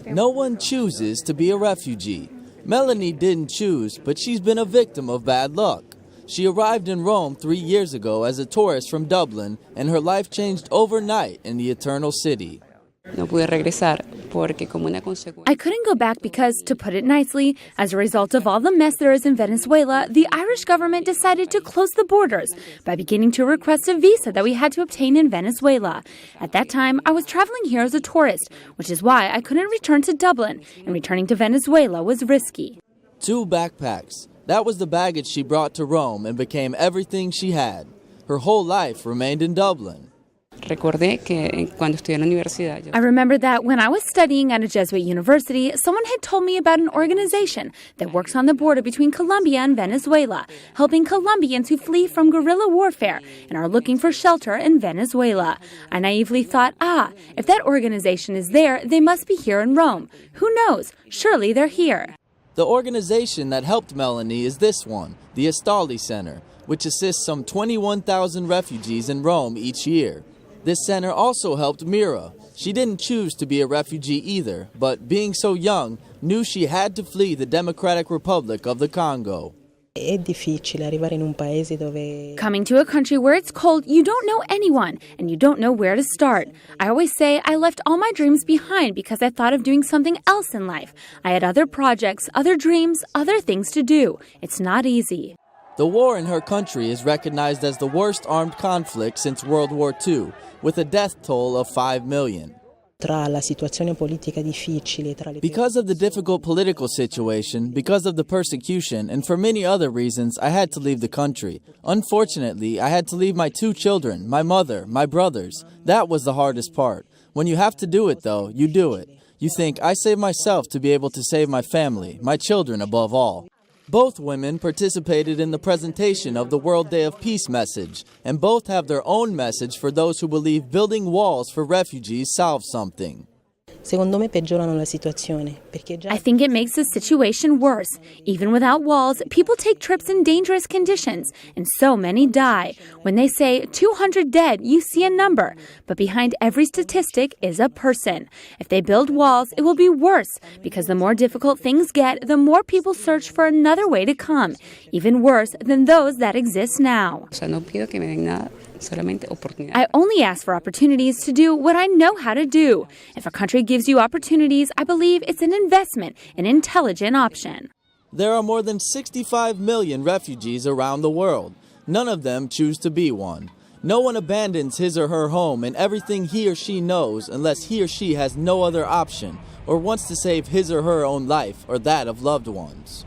No one chooses to be a refugee. Melanie didn't choose, but she's been a victim of bad luck. She arrived in Rome 3 years ago as a tourist from Dublin, and her life changed overnight in the Eternal City. I couldn't go back because, to put it nicely, as a result of all the mess there is in Venezuela, the Irish government decided to close the borders by beginning to request a visa that we had to obtain in Venezuela. At that time, I was traveling here as a tourist, which is why I couldn't return to Dublin, and returning to Venezuela was risky. 2 backpacks. That was the baggage she brought to Rome and became everything she had. Her whole life remained in Dublin. I remember that when I was studying at a Jesuit university, someone had told me about an organization that works on the border between Colombia and Venezuela, helping Colombians who flee from guerrilla warfare and are looking for shelter in Venezuela. I naively thought, if that organization is there, they must be here in Rome. Who knows? Surely they're here. The organization that helped Melanie is this one, the Estali Center, which assists some 21,000 refugees in Rome each year. This center also helped Mirra. She didn't choose to be a refugee either, but being so young, knew she had to flee the Democratic Republic of the Congo. Coming to a country where it's cold, you don't know anyone, and you don't know where to start. I always say I left all my dreams behind because I thought of doing something else in life. I had other projects, other dreams, other things to do. It's not easy. The war in her country is recognized as the worst armed conflict since World War II, with a death toll of 5 million. Because of the difficult political situation, because of the persecution, and for many other reasons, I had to leave the country. Unfortunately, I had to leave my 2 children, my mother, my brothers. That was the hardest part. When you have to do it, though, you do it. You think, I saved myself to be able to save my family, my children above all. Both women participated in the presentation of the World Day of Peace message, and both have their own message for those who believe building walls for refugees solves something. I think it makes the situation worse. Even without walls, people take trips in dangerous conditions, and so many die. When they say 200 dead, you see a number, but behind every statistic is a person. If they build walls, it will be worse, because the more difficult things get, the more people search for another way to come, even worse than those that exist now. I only ask for opportunities to do what I know how to do. If a country gives you opportunities, I believe it's an investment, an intelligent option. There are more than 65 million refugees around the world. None of them choose to be one. No one abandons his or her home and everything he or she knows unless he or she has no other option or wants to save his or her own life or that of loved ones.